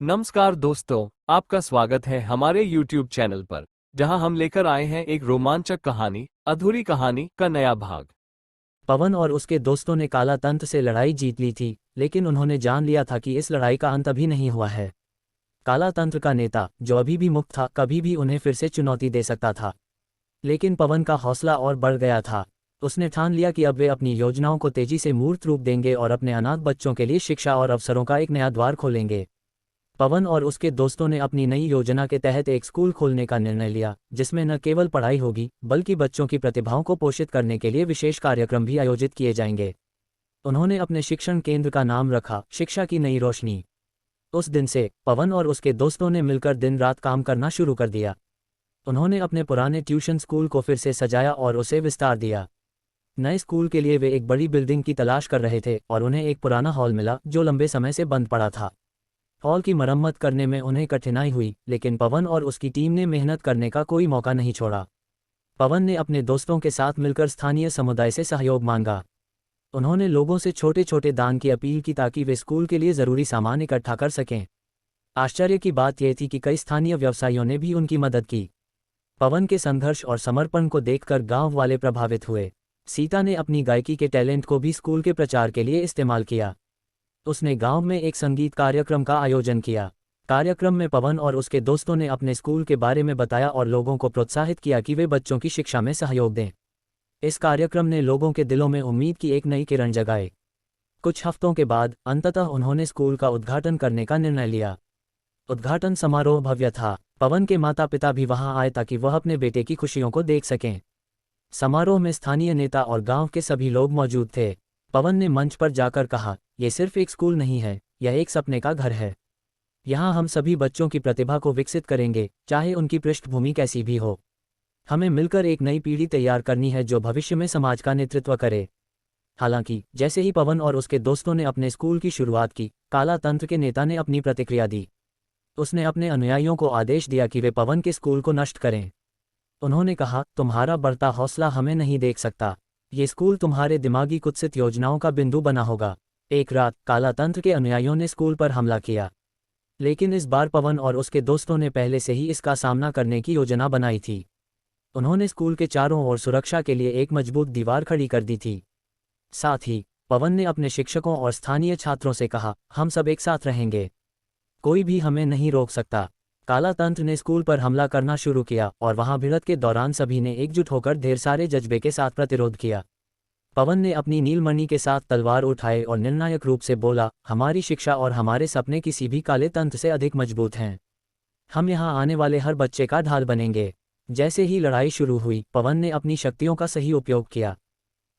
नमस्कार दोस्तों, आपका स्वागत है हमारे YouTube चैनल पर, जहां हम लेकर आए हैं एक रोमांचक कहानी, अधूरी कहानी का नया भाग। पवन और उसके दोस्तों ने काला तंत्र से लड़ाई जीत ली थी, लेकिन उन्होंने जान लिया था कि इस लड़ाई का अंत अभी नहीं हुआ है। काला तंत्र का नेता, जो अभी भी मुक्त था, कभी भी उन्हें फिर से चुनौती दे सकता था। लेकिन पवन का हौसला और बढ़ गया था। उसने ठान लिया कि अब वे अपनी योजनाओं को तेजी से मूर्त रूप देंगे और अपने अनाथ बच्चों के लिए शिक्षा और अवसरों का एक नया द्वार खोलेंगे। पवन और उसके दोस्तों ने अपनी नई योजना के तहत एक स्कूल खोलने का निर्णय लिया, जिसमें न केवल पढ़ाई होगी, बल्कि बच्चों की प्रतिभाओं को पोषित करने के लिए विशेष कार्यक्रम भी आयोजित किए जाएंगे। उन्होंने अपने शिक्षण केंद्र का नाम रखा शिक्षा की नई रोशनी। उस दिन से पवन और उसके दोस्तों ने मिलकर दिन रात काम करना शुरू कर दिया। उन्होंने अपने पुराने ट्यूशन स्कूल को फिर से सजाया और उसे विस्तार दिया। नए स्कूल के लिए वे एक बड़ी बिल्डिंग की तलाश कर रहे थे और उन्हें एक पुराना हॉल मिला जो लंबे समय से बंद पड़ा था। हॉल की मरम्मत करने में उन्हें कठिनाई हुई, लेकिन पवन और उसकी टीम ने मेहनत करने का कोई मौका नहीं छोड़ा। पवन ने अपने दोस्तों के साथ मिलकर स्थानीय समुदाय से सहयोग मांगा। उन्होंने लोगों से छोटे छोटे दान की अपील की ताकि वे स्कूल के लिए ज़रूरी सामान इकट्ठा कर सकें। आश्चर्य की बात यह थी कि कई स्थानीय व्यवसायियों ने भी उनकी मदद की। पवन के संघर्ष और समर्पण को देखकर गांव वाले प्रभावित हुए। सीता ने अपनी गायकी के टैलेंट को भी स्कूल के प्रचार के लिए इस्तेमाल किया। उसने गांव में एक संगीत कार्यक्रम का आयोजन किया। कार्यक्रम में पवन और उसके दोस्तों ने अपने स्कूल के बारे में बताया और लोगों को प्रोत्साहित किया कि वे बच्चों की शिक्षा में सहयोग दें। इस कार्यक्रम ने लोगों के दिलों में उम्मीद की एक नई किरण जगाई। कुछ हफ्तों के बाद अंततः उन्होंने स्कूल का उद्घाटन करने का निर्णय लिया। उद्घाटन समारोह भव्य था। पवन के माता पिता भी वहां आए ताकि वह अपने बेटे की खुशियों को देख सकें। समारोह में स्थानीय नेता और गांव के सभी लोग मौजूद थे। पवन ने मंच पर जाकर कहा, यह सिर्फ एक स्कूल नहीं है, यह एक सपने का घर है। यहाँ हम सभी बच्चों की प्रतिभा को विकसित करेंगे, चाहे उनकी पृष्ठभूमि कैसी भी हो। हमें मिलकर एक नई पीढ़ी तैयार करनी है जो भविष्य में समाज का नेतृत्व करे। हालांकि जैसे ही पवन और उसके दोस्तों ने अपने स्कूल की शुरुआत की, काला तंत्र के नेता ने अपनी प्रतिक्रिया दी। उसने अपने अनुयायियों को आदेश दिया कि वे पवन के स्कूल को नष्ट करें। उन्होंने कहा, तुम्हारा बढ़ता हौसला हमें नहीं देख सकता। ये स्कूल तुम्हारे दिमागी कुत्सित योजनाओं का बिंदु बना होगा। एक रात काला तंत्र के अनुयायियों ने स्कूल पर हमला किया। लेकिन इस बार पवन और उसके दोस्तों ने पहले से ही इसका सामना करने की योजना बनाई थी। उन्होंने स्कूल के चारों ओर सुरक्षा के लिए एक मजबूत दीवार खड़ी कर दी थी। साथ ही पवन ने अपने शिक्षकों और स्थानीय छात्रों से कहा, हम सब एक साथ रहेंगे, कोई भी हमें नहीं रोक सकता। काला तंत्र ने स्कूल पर हमला करना शुरू किया और वहां भिड़ंत के दौरान सभी ने एकजुट होकर ढेर सारे जज्बे के साथ प्रतिरोध किया। पवन ने अपनी नीलमणि के साथ तलवार उठाए और निर्णायक रूप से बोला, हमारी शिक्षा और हमारे सपने किसी भी काले तंत्र से अधिक मजबूत हैं। हम यहाँ आने वाले हर बच्चे का ढाल बनेंगे। जैसे ही लड़ाई शुरू हुई, पवन ने अपनी शक्तियों का सही उपयोग किया।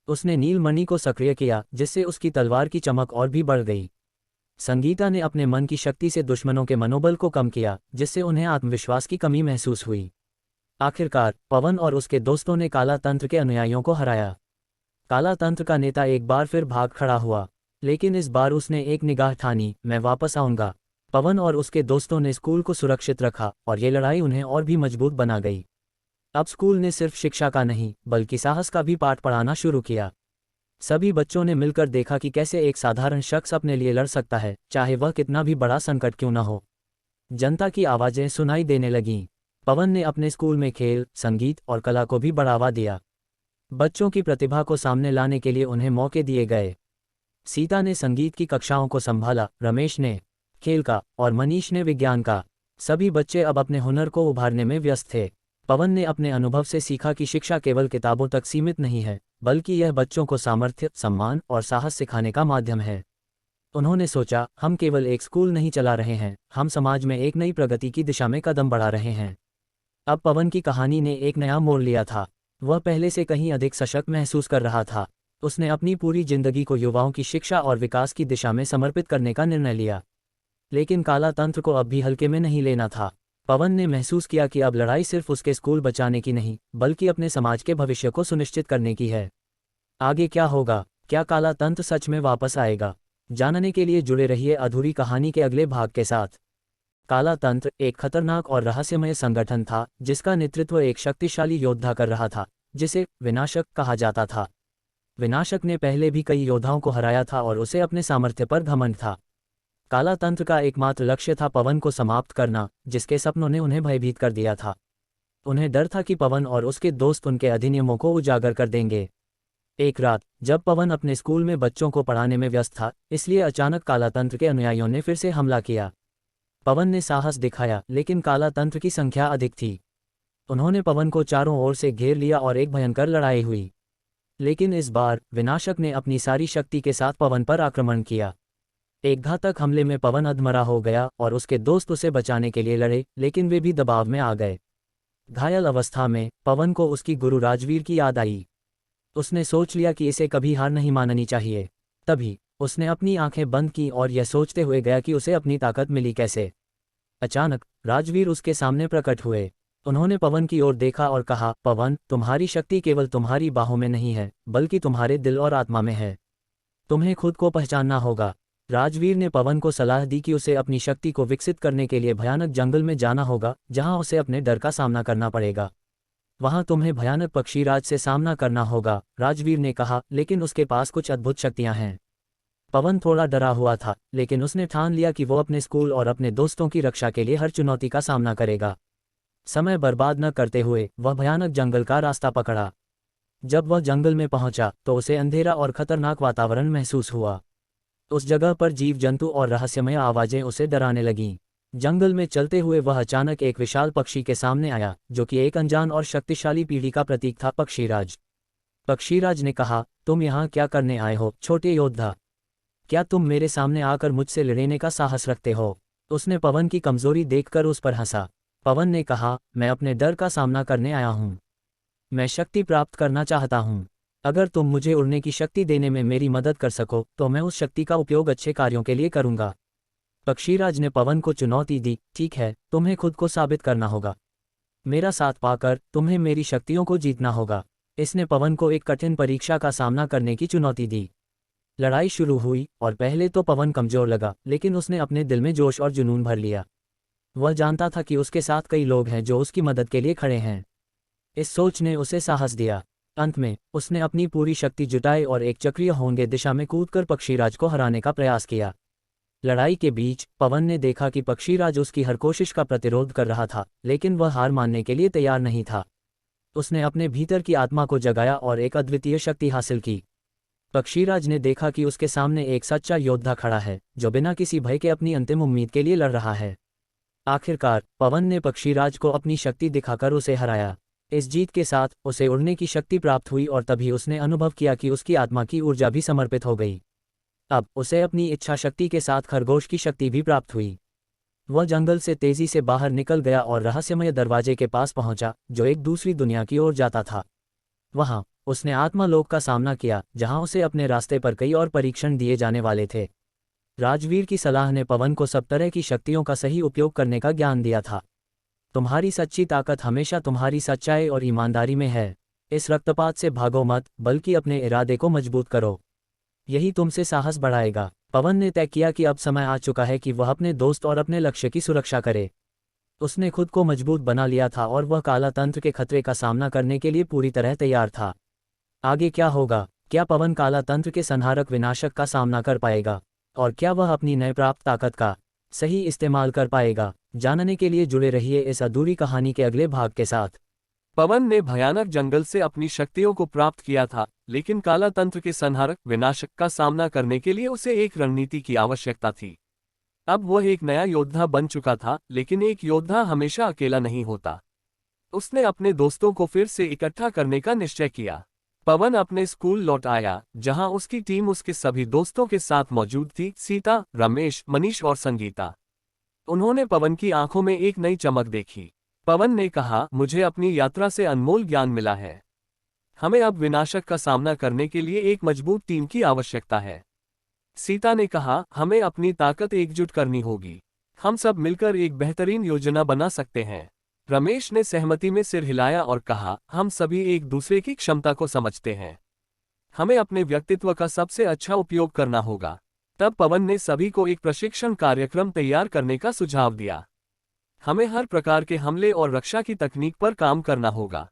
उसने नीलमणि को सक्रिय किया, जिससे उसकी तलवार की चमक और भी बढ़ गई। संगीता ने अपने मन की शक्ति से दुश्मनों के मनोबल को कम किया, जिससे उन्हें आत्मविश्वास की कमी महसूस हुई। आखिरकार पवन और उसके दोस्तों ने काला तंत्र के अनुयायियों को हराया। काला तंत्र का नेता एक बार फिर भाग खड़ा हुआ, लेकिन इस बार उसने एक निगाह ठानी, मैं वापस आऊंगा। पवन और उसके दोस्तों ने स्कूल को सुरक्षित रखा और ये लड़ाई उन्हें और भी मजबूत बना गई। अब स्कूल ने सिर्फ शिक्षा का नहीं, बल्कि साहस का भी पाठ पढ़ाना शुरू किया। सभी बच्चों ने मिलकर देखा कि कैसे एक साधारण शख्स अपने लिए लड़ सकता है, चाहे वह कितना भी बड़ा संकट क्यों न हो। जनता की आवाज़ें सुनाई देने लगीं। पवन ने अपने स्कूल में खेल, संगीत और कला को भी बढ़ावा दिया। बच्चों की प्रतिभा को सामने लाने के लिए उन्हें मौके दिए गए। सीता ने संगीत की कक्षाओं को संभाला, रमेश ने खेल का और मनीष ने विज्ञान का। सभी बच्चे अब अपने हुनर को उभारने में व्यस्त थे। पवन ने अपने अनुभव से सीखा कि शिक्षा केवल किताबों तक सीमित नहीं है, बल्कि यह बच्चों को सामर्थ्य, सम्मान और साहस सिखाने का माध्यम है। उन्होंने सोचा, हम केवल एक स्कूल नहीं चला रहे हैं, हम समाज में एक नई प्रगति की दिशा में कदम बढ़ा रहे हैं। अब पवन की कहानी ने एक नया मोड़ लिया था। वह पहले से कहीं अधिक सशक्त महसूस कर रहा था। उसने अपनी पूरी जिंदगी को युवाओं की शिक्षा और विकास की दिशा में समर्पित करने का निर्णय लिया। लेकिन काला तंत्र को अब भी हल्के में नहीं लेना था। पवन ने महसूस किया कि अब लड़ाई सिर्फ उसके स्कूल बचाने की नहीं, बल्कि अपने समाज के भविष्य को सुनिश्चित करने की है। आगे क्या होगा? क्या काला तंत्र सच में वापस आएगा? जानने के लिए जुड़े रहिए अधूरी कहानी के अगले भाग के साथ। काला तंत्र एक खतरनाक और रहस्यमय संगठन था, जिसका नेतृत्व एक शक्तिशाली योद्धा कर रहा था, जिसे विनाशक कहा जाता था। विनाशक ने पहले भी कई योद्धाओं को हराया था और उसे अपने सामर्थ्य पर घमंड था। काला तंत्र का एकमात्र लक्ष्य था पवन को समाप्त करना, जिसके सपनों ने उन्हें भयभीत कर दिया था। उन्हें डर था कि पवन और उसके दोस्त उनके अधिनियमों को उजागर कर देंगे। एक रात जब पवन अपने स्कूल में बच्चों को पढ़ाने में व्यस्त था, इसलिए अचानक काला तंत्र के अनुयायियों ने फिर से हमला किया। पवन ने साहस दिखाया, लेकिन काला तंत्र की संख्या अधिक थी। उन्होंने पवन को चारों ओर से घेर लिया और एक भयंकर लड़ाई हुई। लेकिन इस बार विनाशक ने अपनी सारी शक्ति के साथ पवन पर आक्रमण किया। एक घातक हमले में पवन अधमरा हो गया और उसके दोस्त उसे बचाने के लिए लड़े, लेकिन वे भी दबाव में आ गए। घायल अवस्था में पवन को उसकी गुरु राजवीर की याद आई। उसने सोच लिया कि इसे कभी हार नहीं माननी चाहिए। तभी उसने अपनी आंखें बंद की और यह सोचते हुए गया कि उसे अपनी ताकत मिली कैसे। अचानक राजवीर उसके सामने प्रकट हुए। उन्होंने पवन की ओर देखा और कहा, पवन, तुम्हारी शक्ति केवल तुम्हारी बाहों में नहीं है, बल्कि तुम्हारे दिल और आत्मा में है। तुम्हें खुद को पहचानना होगा। राजवीर ने पवन को सलाह दी कि उसे अपनी शक्ति को विकसित करने के लिए भयानक जंगल में जाना होगा, जहां उसे अपने डर का सामना करना पड़ेगा। वहां तुम्हें भयानक पक्षीराज से सामना करना होगा, राजवीर ने कहा, लेकिन उसके पास कुछ अद्भुत शक्तियां हैं। पवन थोड़ा डरा हुआ था, लेकिन उसने ठान लिया कि वो अपने स्कूल और अपने दोस्तों की रक्षा के लिए हर चुनौती का सामना करेगा। समय बर्बाद न करते हुए वह भयानक जंगल का रास्ता पकड़ा। जब वह जंगल में पहुंचा तो उसे अंधेरा और खतरनाक वातावरण महसूस हुआ। उस जगह पर जीव जंतु और रहस्यमय आवाजें उसे डराने लगीं। जंगल में चलते हुए वह अचानक एक विशाल पक्षी के सामने आया, जो कि एक अनजान और शक्तिशाली पीढ़ी का प्रतीक था, पक्षीराज। पक्षीराज ने कहा, तुम यहाँ क्या करने आए हो, छोटे योद्धा? क्या तुम मेरे सामने आकर मुझसे लड़ने का साहस रखते हो? उसने पवन की कमजोरी देखकर उस पर हंसा। पवन ने कहा, मैं अपने डर का सामना करने आया हूँ। मैं शक्ति प्राप्त करना चाहता हूँ। अगर तुम मुझे उड़ने की शक्ति देने में मेरी मदद कर सको तो मैं उस शक्ति का उपयोग अच्छे कार्यों के लिए करूँगा। पक्षीराज ने पवन को चुनौती दी, ठीक है, तुम्हें खुद को साबित करना होगा। मेरा साथ पाकर तुम्हें मेरी शक्तियों को जीतना होगा। इसने पवन को एक कठिन परीक्षा का सामना करने की चुनौती दी। लड़ाई शुरू हुई और पहले तो पवन कमजोर लगा, लेकिन उसने अपने दिल में जोश और जुनून भर लिया। वह जानता था कि उसके साथ कई लोग हैं जो उसकी मदद के लिए खड़े हैं। इस सोच ने उसे साहस दिया। अंत में उसने अपनी पूरी शक्ति जुटाई और एक चक्रीय होंगे दिशा में कूदकर पक्षीराज को हराने का प्रयास किया। लड़ाई के बीच पवन ने देखा कि पक्षीराज उसकी हर कोशिश का प्रतिरोध कर रहा था, लेकिन वह हार मानने के लिए तैयार नहीं था। उसने अपने भीतर की आत्मा को जगाया और एक अद्वितीय शक्ति हासिल की। पक्षीराज ने देखा कि उसके सामने एक सच्चा योद्धा खड़ा है, जो बिना किसी भय के अपनी अंतिम उम्मीद के लिए लड़ रहा है। आखिरकार पवन ने पक्षीराज को अपनी शक्ति दिखाकर उसे हराया। इस जीत के साथ उसे उड़ने की शक्ति प्राप्त हुई और तभी उसने अनुभव किया कि उसकी आत्मा की ऊर्जा भी समर्पित हो गई। अब उसे अपनी इच्छा शक्ति के साथ खरगोश की शक्ति भी प्राप्त हुई। वह जंगल से तेजी से बाहर निकल गया और रहस्यमय दरवाजे के पास पहुंचा, जो एक दूसरी दुनिया की ओर जाता था। वहां उसने आत्मालोक का सामना किया, जहां उसे अपने रास्ते पर कई और परीक्षण दिए जाने वाले थे। राजवीर की सलाह ने पवन को सब तरह की शक्तियों का सही उपयोग करने का ज्ञान दिया था। तुम्हारी सच्ची ताकत हमेशा तुम्हारी सच्चाई और ईमानदारी में है। इस रक्तपात से भागो मत, बल्कि अपने इरादे को मजबूत करो। यही तुमसे साहस बढ़ाएगा। पवन ने तय किया कि अब समय आ चुका है कि वह अपने दोस्त और अपने लक्ष्य की सुरक्षा करे। उसने खुद को मजबूत बना लिया था और वह काला तंत्र के खतरे का सामना करने के लिए पूरी तरह तैयार था। आगे क्या होगा? क्या पवन काला तंत्र के संहारक विनाशक का सामना कर पाएगा? और क्या वह अपनी नए प्राप्त ताकत का सही इस्तेमाल कर पाएगा? जानने के लिए जुड़े रहिए इस अधूरी कहानी के अगले भाग के साथ। पवन ने भयानक जंगल से अपनी शक्तियों को प्राप्त किया था, लेकिन काला तंत्र के संहारक विनाशक का सामना करने के लिए उसे एक रणनीति की आवश्यकता थी। अब वह एक नया योद्धा बन चुका था, लेकिन एक योद्धा हमेशा अकेला नहीं होता। उसने अपने दोस्तों को फिर से इकट्ठा करने का निश्चय किया। पवन अपने स्कूल लौट आया, जहां उसकी टीम उसके सभी दोस्तों के साथ मौजूद थी, सीता, रमेश, मनीष और संगीता। उन्होंने पवन की आंखों में एक नई चमक देखी। पवन ने कहा, मुझे अपनी यात्रा से अनमोल ज्ञान मिला है। हमें अब विनाशक का सामना करने के लिए एक मजबूत टीम की आवश्यकता है। सीता ने कहा, हमें अपनी ताकत एकजुट करनी होगी। हम सब मिलकर एक बेहतरीन योजना बना सकते हैं। रमेश ने सहमति में सिर हिलाया और कहा, हम सभी एक दूसरे की क्षमता को समझते हैं। हमें अपने व्यक्तित्व का सबसे अच्छा उपयोग करना होगा। तब पवन ने सभी को एक प्रशिक्षण कार्यक्रम तैयार करने का सुझाव दिया। हमें हर प्रकार के हमले और रक्षा की तकनीक पर काम करना होगा।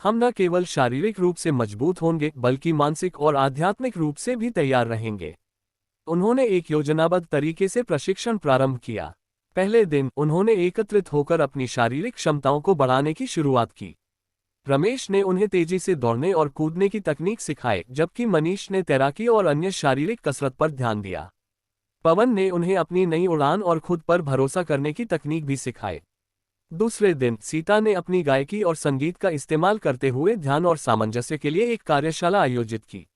हम न केवल शारीरिक रूप से मजबूत होंगे, बल्कि मानसिक और आध्यात्मिक रूप से भी तैयार रहेंगे। उन्होंने एक योजनाबद्ध तरीके से प्रशिक्षण प्रारंभ किया। पहले दिन उन्होंने एकत्रित होकर अपनी शारीरिक क्षमताओं को बढ़ाने की शुरुआत की। रमेश ने उन्हें तेजी से दौड़ने और कूदने की तकनीक सिखाए, जबकि मनीष ने तैराकी और अन्य शारीरिक कसरत पर ध्यान दिया। पवन ने उन्हें अपनी नई उड़ान और खुद पर भरोसा करने की तकनीक भी सिखाए। दूसरे दिन सीता ने अपनी गायकी और संगीत का इस्तेमाल करते हुए ध्यान और सामंजस्य के लिए एक कार्यशाला आयोजित की।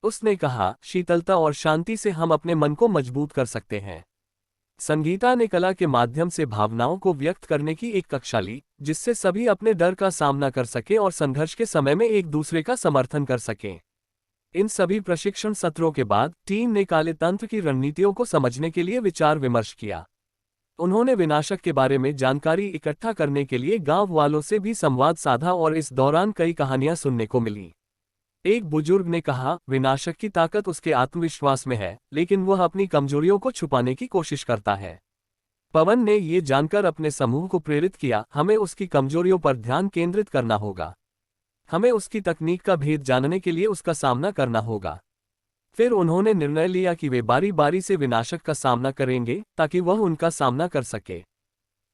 उसने कहा, शीतलता और शांति से हम अपने मन को मजबूत कर सकते हैं। संगीता ने कला के माध्यम से भावनाओं को व्यक्त करने की एक कक्षा ली, जिससे सभी अपने डर का सामना कर सकें और संघर्ष के समय में एक दूसरे का समर्थन कर सकें। इन सभी प्रशिक्षण सत्रों के बाद टीम ने काले तंत्र की रणनीतियों को समझने के लिए विचार विमर्श किया। उन्होंने विनाशक के बारे में जानकारी इकट्ठा करने के लिए गांव वालों से भी संवाद साधा और इस दौरान कई कहानियां सुनने को मिली। एक बुजुर्ग ने कहा, विनाशक की ताकत उसके आत्मविश्वास में है, लेकिन वह अपनी कमजोरियों को छुपाने की कोशिश करता है। पवन ने ये जानकर अपने समूह को प्रेरित किया, हमें उसकी कमजोरियों पर ध्यान केंद्रित करना होगा। हमें उसकी तकनीक का भेद जानने के लिए उसका सामना करना होगा। फिर उन्होंने निर्णय लिया कि वे बारी बारी से विनाशक का सामना करेंगे, ताकि वह उनका सामना कर सके।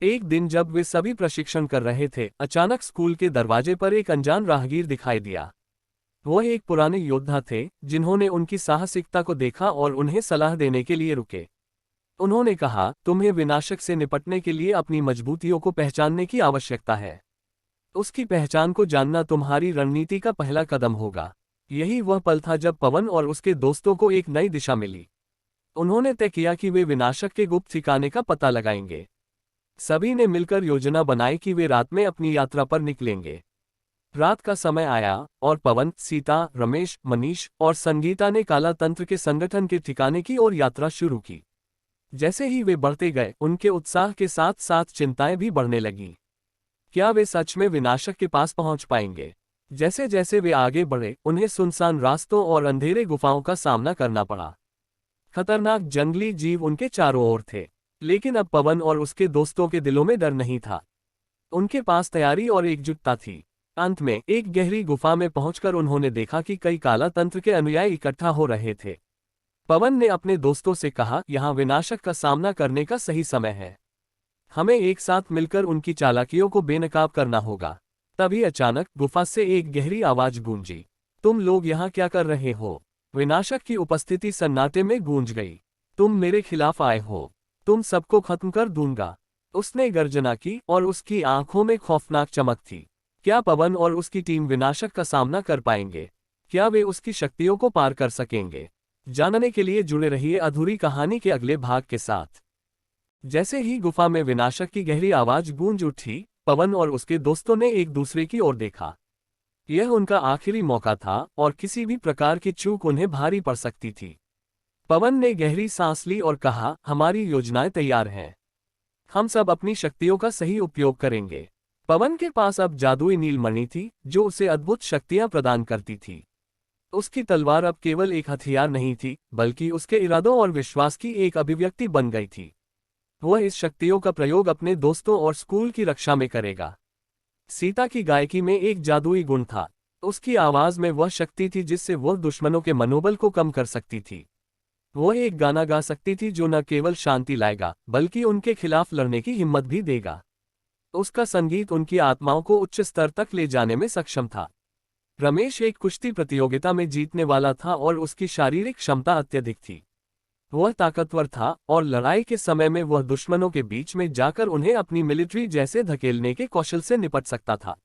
एक दिन जब वे सभी प्रशिक्षण कर रहे थे, अचानक स्कूल के दरवाजे पर एक अनजान राहगीर दिखाई दिया। वह एक पुराने योद्धा थे, जिन्होंने उनकी साहसिकता को देखा और उन्हें सलाह देने के लिए रुके। उन्होंने कहा, तुम्हें विनाशक से निपटने के लिए अपनी मजबूतियों को पहचानने की आवश्यकता है। उसकी पहचान को जानना तुम्हारी रणनीति का पहला कदम होगा। यही वह पल था जब पवन और उसके दोस्तों को एक नई दिशा मिली। उन्होंने तय किया कि वे विनाशक के गुप्त ठिकाने का पता लगाएंगे। सभी ने मिलकर योजना बनाई कि वे रात में अपनी यात्रा पर निकलेंगे। रात का समय आया और पवन, सीता, रमेश, मनीष और संगीता ने काला तंत्र के संगठन के ठिकाने की ओर यात्रा शुरू की। जैसे ही वे बढ़ते गए, उनके उत्साह के साथ साथ चिंताएं भी बढ़ने लगीं। क्या वे सच में विनाशक के पास पहुंच पाएंगे? जैसे जैसे वे आगे बढ़े, उन्हें सुनसान रास्तों और अंधेरे गुफाओं का सामना करना पड़ा। खतरनाक जंगली जीव उनके चारों ओर थे, लेकिन अब पवन और उसके दोस्तों के दिलों में डर नहीं था। उनके पास तैयारी और एकजुटता थी। अंत में एक गहरी गुफा में पहुंचकर उन्होंने देखा कि कई काला तंत्र के अनुयायी इकट्ठा हो रहे थे। पवन ने अपने दोस्तों से कहा, यहाँ विनाशक का सामना करने का सही समय है। हमें एक साथ मिलकर उनकी चालाकियों को बेनकाब करना होगा। तभी अचानक गुफा से एक गहरी आवाज गूंजी, तुम लोग यहाँ क्या कर रहे हो? विनाशक की उपस्थिति सन्नाटे में गूंज गई। तुम मेरे खिलाफ आए हो, तुम सबको खत्म कर दूंगा। उसने गर्जना की और उसकी आंखों में खौफनाक चमक थी। क्या पवन और उसकी टीम विनाशक का सामना कर पाएंगे? क्या वे उसकी शक्तियों को पार कर सकेंगे? जानने के लिए जुड़े रहिए अधूरी कहानी के अगले भाग के साथ। जैसे ही गुफा में विनाशक की गहरी आवाज गूंज उठी, पवन और उसके दोस्तों ने एक दूसरे की ओर देखा। यह उनका आखिरी मौका था और किसी भी प्रकार की चूक उन्हें भारी पड़ सकती थी। पवन ने गहरी सांस ली और कहा, हमारी योजनाएं तैयार हैं। हम सब अपनी शक्तियों का सही उपयोग करेंगे। पवन के पास अब जादुई नीलमणि थी, जो उसे अद्भुत शक्तियां प्रदान करती थी। उसकी तलवार अब केवल एक हथियार नहीं थी, बल्कि उसके इरादों और विश्वास की एक अभिव्यक्ति बन गई थी। वह इस शक्तियों का प्रयोग अपने दोस्तों और स्कूल की रक्षा में करेगा। सीता की गायकी में एक जादुई गुण था। उसकी आवाज में वह शक्ति थी जिससे वह दुश्मनों के मनोबल को कम कर सकती थी। वह एक गाना गा सकती थी जो न केवल शांति लाएगा, बल्कि उनके खिलाफ लड़ने की हिम्मत भी देगा। उसका संगीत उनकी आत्माओं को उच्च स्तर तक ले जाने में सक्षम था। रमेश एक कुश्ती प्रतियोगिता में जीतने वाला था और उसकी शारीरिक क्षमता अत्यधिक थी। वह ताकतवर था और लड़ाई के समय में वह दुश्मनों के बीच में जाकर उन्हें अपनी मिलिट्री जैसे धकेलने के कौशल से निपट सकता था।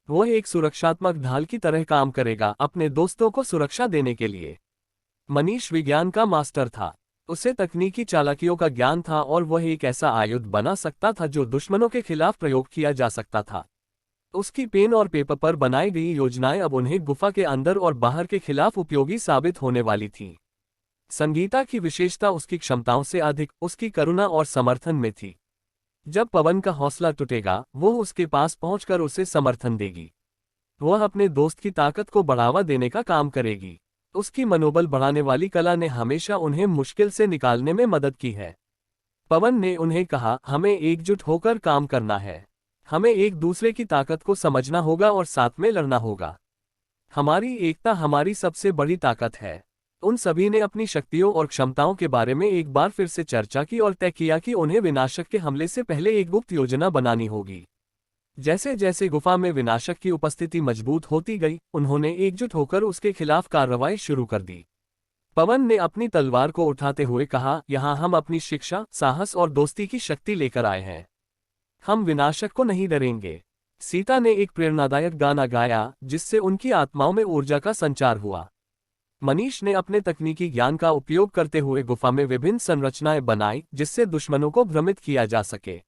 वह एक सुरक्षात्मक ढाल की तरह काम करेगा, अपने दोस्तों को सुरक्षा देने के लिए। मनीष विज्ञान का मास्टर था। उसे तकनीकी चालाकियों का ज्ञान था और वह एक ऐसा आयुध बना सकता था जो दुश्मनों के खिलाफ प्रयोग किया जा सकता था। उसकी पेन और पेपर पर बनाई गई योजनाएं अब उन्हें गुफा के अंदर और बाहर के खिलाफ उपयोगी साबित होने वाली थीं। संगीता की विशेषता उसकी क्षमताओं से अधिक उसकी करुणा और समर्थन में थी। जब पवन का हौसला टूटेगा, वो उसके पास पहुंचकर उसे समर्थन देगी। वह अपने दोस्त की ताकत को बढ़ावा देने का काम करेगी। उसकी मनोबल बढ़ाने वाली कला ने हमेशा उन्हें मुश्किल से निकालने में मदद की है। पवन ने उन्हें कहा, हमें एकजुट होकर काम करना है। हमें एक दूसरे की ताकत को समझना होगा और साथ में लड़ना होगा। हमारी एकता हमारी सबसे बड़ी ताकत है। उन सभी ने अपनी शक्तियों और क्षमताओं के बारे में एक बार फिर से चर्चा की और तय किया कि उन्हें विनाशक के हमले से पहले एक गुप्त योजना बनानी होगी। जैसे जैसे गुफा में विनाशक की उपस्थिति मजबूत होती गई, उन्होंने एकजुट होकर उसके खिलाफ कार्रवाई शुरू कर दी। पवन ने अपनी तलवार को उठाते हुए कहा, यहाँ हम अपनी शिक्षा, साहस और दोस्ती की शक्ति लेकर आए हैं। हम विनाशक को नहीं डरेंगे। सीता ने एक प्रेरणादायक गाना गाया, जिससे उनकी आत्माओं में ऊर्जा का संचार हुआ। मनीष ने अपने तकनीकी ज्ञान का उपयोग करते हुए गुफा में विभिन्न संरचनाएं बनाई, जिससे दुश्मनों को भ्रमित किया जा सके।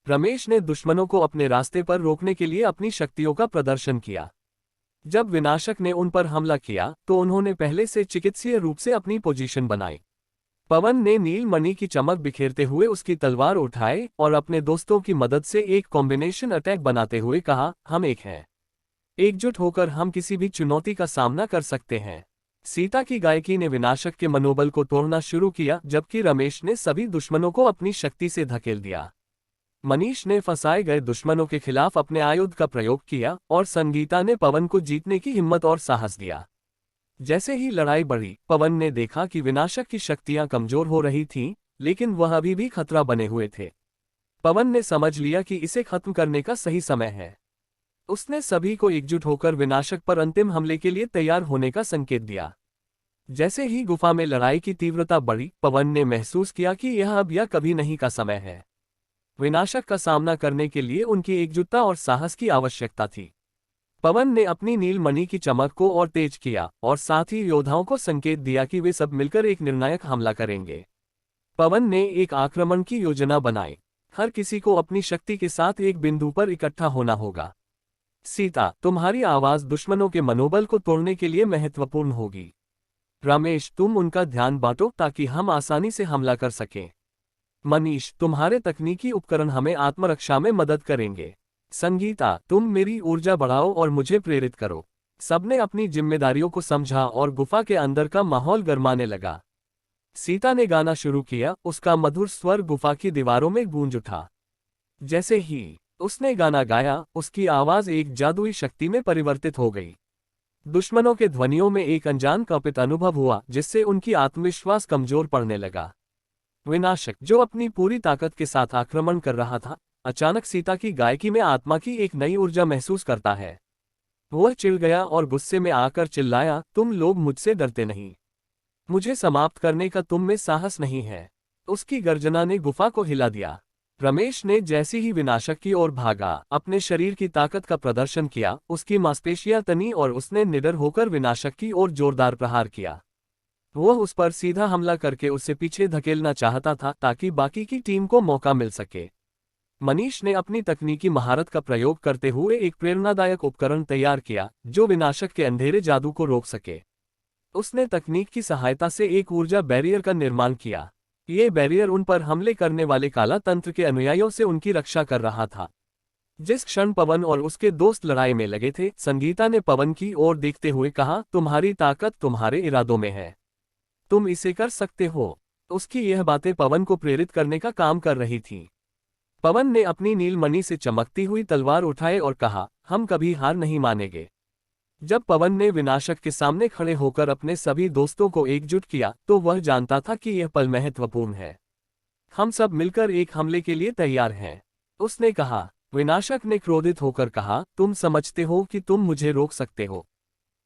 रमेश ने दुश्मनों को अपने रास्ते पर रोकने के लिए अपनी शक्तियों का प्रदर्शन किया। जब विनाशक ने उन पर हमला किया तो उन्होंने पहले से चिकित्सीय रूप से अपनी पोजीशन बनाई। पवन ने नील मणि की चमक बिखेरते हुए उसकी तलवार उठाए और अपने दोस्तों की मदद से एक कॉम्बिनेशन अटैक बनाते हुए कहा, हम एक हैं। एकजुट होकर हम किसी भी चुनौती का सामना कर सकते हैं। सीता की गायकी ने विनाशक के मनोबल को तोड़ना शुरू किया, जबकि रमेश ने सभी दुश्मनों को अपनी शक्ति से धकेल दिया। मनीष ने फंसाए गए दुश्मनों के खिलाफ अपने आयुध का प्रयोग किया और संगीता ने पवन को जीतने की हिम्मत और साहस दिया। जैसे ही लड़ाई बढ़ी, पवन ने देखा कि विनाशक की शक्तियां कमजोर हो रही थीं, लेकिन वह अभी भी खतरा बने हुए थे। पवन ने समझ लिया कि इसे खत्म करने का सही समय है। उसने सभी को एकजुट होकर विनाशक पर अंतिम हमले के लिए तैयार होने का संकेत दिया। जैसे ही गुफा में लड़ाई की तीव्रता बढ़ी, पवन ने महसूस किया कि यह अब या कभी नहीं का समय है। विनाशक का सामना करने के लिए उनकी एकजुटता और साहस की आवश्यकता थी। पवन ने अपनी नील मणि की चमक को और तेज किया और साथ ही योद्धाओं को संकेत दिया कि वे सब मिलकर एक निर्णायक हमला करेंगे। पवन ने एक आक्रमण की योजना बनाई। हर किसी को अपनी शक्ति के साथ एक बिंदु पर इकट्ठा होना होगा। सीता, तुम्हारी आवाज दुश्मनों के मनोबल को तोड़ने के लिए महत्वपूर्ण होगी। रमेश, तुम उनका ध्यान बांटो ताकि हम आसानी से हमला कर सकें। मनीष, तुम्हारे तकनीकी उपकरण हमें आत्मरक्षा में मदद करेंगे। संगीता, तुम मेरी ऊर्जा बढ़ाओ और मुझे प्रेरित करो। सबने अपनी जिम्मेदारियों को समझा और गुफा के अंदर का माहौल गरमाने लगा। सीता ने गाना शुरू किया, उसका मधुर स्वर गुफा की दीवारों में गूंज उठा। जैसे ही उसने गाना गाया, उसकी आवाज एक जादुई शक्ति में परिवर्तित हो गई। दुश्मनों के ध्वनियों में एक अनजान कंपित अनुभव हुआ, जिससे उनकी आत्मविश्वास कमजोर पड़ने लगा। विनाशक, जो अपनी पूरी ताकत के साथ आक्रमण कर रहा था, अचानक सीता की गायकी में आत्मा की एक नई ऊर्जा महसूस करता है। वह चिढ़ गया और गुस्से में आकर चिल्लाया, तुम लोग मुझसे डरते नहीं। मुझे समाप्त करने का तुम में साहस नहीं है। उसकी गर्जना ने गुफा को हिला दिया। रमेश ने जैसे ही विनाशक की ओर भागा, अपने शरीर की ताकत का प्रदर्शन किया। उसकी मांसपेशियां तनी और उसने निडर होकर विनाशक की ओर जोरदार प्रहार किया। वह उस पर सीधा हमला करके उसे पीछे धकेलना चाहता था ताकि बाकी की टीम को मौका मिल सके। मनीष ने अपनी तकनीकी महारत का प्रयोग करते हुए एक प्रेरणादायक उपकरण तैयार किया, जो विनाशक के अंधेरे जादू को रोक सके। उसने तकनीक की सहायता से एक ऊर्जा बैरियर का निर्माण किया। ये बैरियर उन पर हमले करने वाले काला तंत्र के अनुयायियों से उनकी रक्षा कर रहा था। जिस क्षण पवन और उसके दोस्त लड़ाई में लगे थे, संगीता ने पवन की ओर देखते हुए कहा, तुम्हारी ताकत तुम्हारे इरादों में है। तुम इसे कर सकते हो। उसकी यह बातें पवन को प्रेरित करने का काम कर रही थीं। पवन ने अपनी नील मणि से चमकती हुई तलवार उठाए और कहा, हम कभी हार नहीं मानेंगे। जब पवन ने विनाशक के सामने खड़े होकर अपने सभी दोस्तों को एकजुट किया, तो वह जानता था कि यह पल महत्वपूर्ण है। हम सब मिलकर एक हमले के लिए तैयार हैं, उसने कहा। विनाशक ने क्रोधित होकर कहा, तुम समझते हो कि तुम मुझे रोक सकते हो?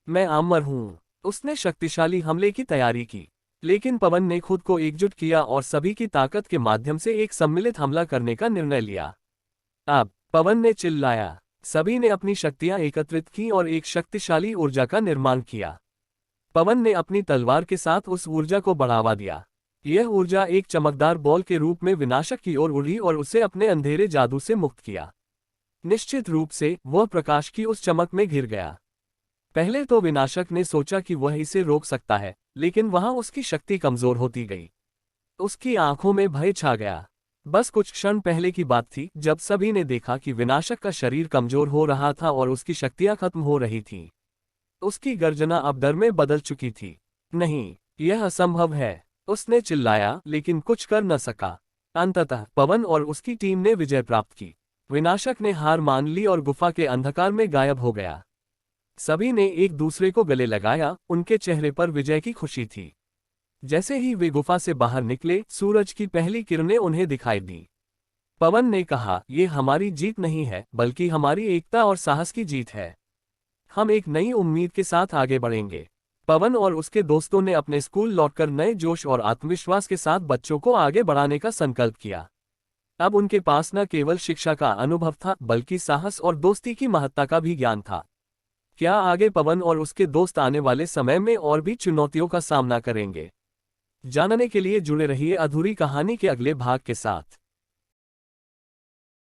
मैं आमर हूं। उसने शक्तिशाली हमले की तैयारी की, लेकिन पवन ने खुद को एकजुट किया और सभी की ताकत के माध्यम से एक सम्मिलित हमला करने का निर्णय लिया। अब पवन ने चिल्लाया। सभी ने अपनी शक्तियां एकत्रित की और एक शक्तिशाली ऊर्जा का निर्माण किया। पवन ने अपनी तलवार के साथ उस ऊर्जा को बढ़ावा दिया। यह ऊर्जा एक चमकदार बॉल के रूप में विनाशक की ओर उड़ी और उसे अपने अंधेरे जादू से मुक्त किया। निश्चित रूप से वह प्रकाश की उस चमक में घिर गया। पहले तो विनाशक ने सोचा कि वह इसे रोक सकता है, लेकिन वहां उसकी शक्ति कमजोर होती गई। उसकी आंखों में भय छा गया। बस कुछ क्षण पहले की बात थी जब सभी ने देखा कि विनाशक का शरीर कमजोर हो रहा था और उसकी शक्तियां खत्म हो रही थीं। उसकी गर्जना अब डर में बदल चुकी थी। नहीं, यह असंभव है, उसने चिल्लाया, लेकिन कुछ कर न सका। अंततः पवन और उसकी टीम ने विजय प्राप्त की। विनाशक ने हार मान ली और गुफा के अंधकार में गायब हो गया। सभी ने एक दूसरे को गले लगाया, उनके चेहरे पर विजय की खुशी थी। जैसे ही वे गुफा से बाहर निकले, सूरज की पहली किरणें उन्हें दिखाई दी। पवन ने कहा, ये हमारी जीत नहीं है, बल्कि हमारी एकता और साहस की जीत है। हम एक नई उम्मीद के साथ आगे बढ़ेंगे। पवन और उसके दोस्तों ने अपने स्कूल लौटकर नए जोश और आत्मविश्वास के साथ बच्चों को आगे बढ़ाने का संकल्प किया। अब उनके पास न केवल शिक्षा का अनुभव था, बल्कि साहस और दोस्ती की महत्ता का भी ज्ञान था। क्या आगे पवन और उसके दोस्त आने वाले समय में और भी चुनौतियों का सामना करेंगे? जानने के लिए जुड़े रहिए अधूरी कहानी के अगले भाग के साथ।